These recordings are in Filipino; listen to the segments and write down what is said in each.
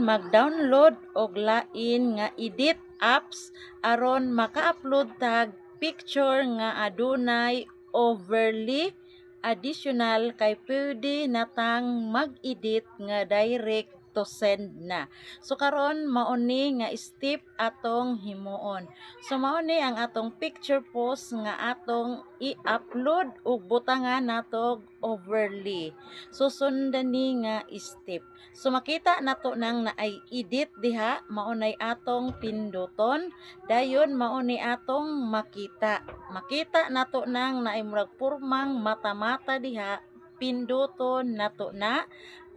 mag-download og lain nga edit apps aron maka-upload tag picture nga adunay overly additional kay pwede natang mag-edit nga direct to send na. So karon mao ni nga step atong himuon. So mao ni ang atong picture post nga atong i-upload ug butangan natog overly. So sundan ni nga step. So makita nato nang naay edit diha, mao nay atong pinduton, dayon mao ni atong makita. Makita nato nang naay murag pormang mata-mata diha, pinduton nato na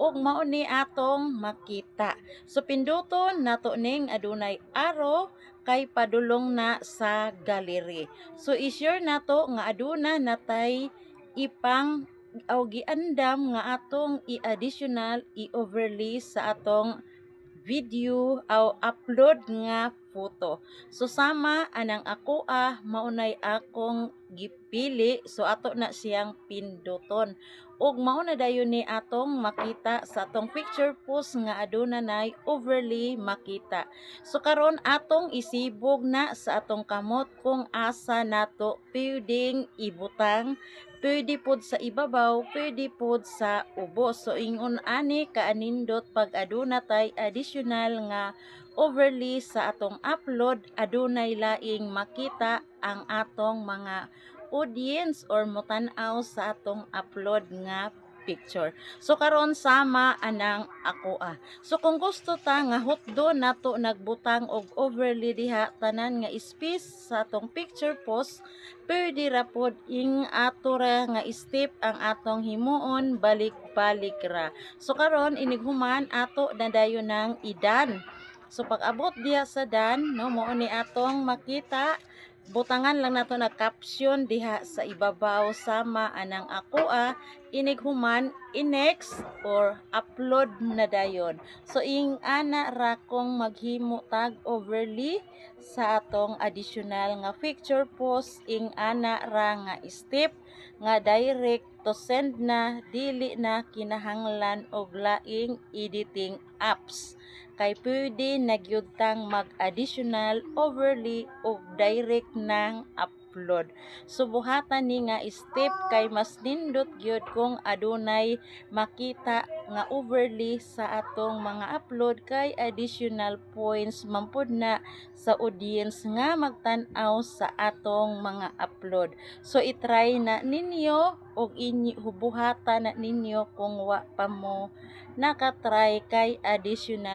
ug mao ni atong makita. So pinduton nato ning adunay arrow kay padulong na sa gallery. So i-share nato nga aduna natay ipang o giandam nga atong i-additional i-overlay sa atong video o upload nga photo. So sama anang ako maunay akong gipili, so ato na siyang pinduton. Ug mao na dayon ni atong makita sa atong picture post nga aduna nay overly makita. So karon atong isibog na sa atong kamot kung asa nato pwedeng ibutang, pwede pod sa ibabaw, pwede pod sa ubos. So ingon ani kaanindot pag aduna tay additional nga overly sa atong upload, adunay laing makita ang atong mga audience or mutan-aw sa atong upload nga picture. So karon sama anang ako So kung gusto ta nga hutdo nato nagbutang og overly diha tanan nga space sa atong picture post, pwede ra pod ing ato ra nga step ang atong himuon balik-balik ra. So karon inighuman ato na dayon nang idan. So pag abot diha sa dan, no, mo ni atong makita, butangan lang nato na caption diha sa ibabaw sama anang ako inighuman i-next or upload na dayon. So ing ana ra kong maghimo tag overly sa atong additional nga picture post, ing ana ra nga step nga direct to send na, dili na kinahanglan og laing editing apps kay pwede nagyud tang mag-additional overly og direct nang upload. So buhatan ni nga step kay mas nindot gyud kung adunay makita nga overly sa atong mga upload kay additional points mampud na sa audience nga magtan-aw sa atong mga upload. So i-try na ninyo og hubuhatan na ninyo kung wa pa mo nakatry kay additional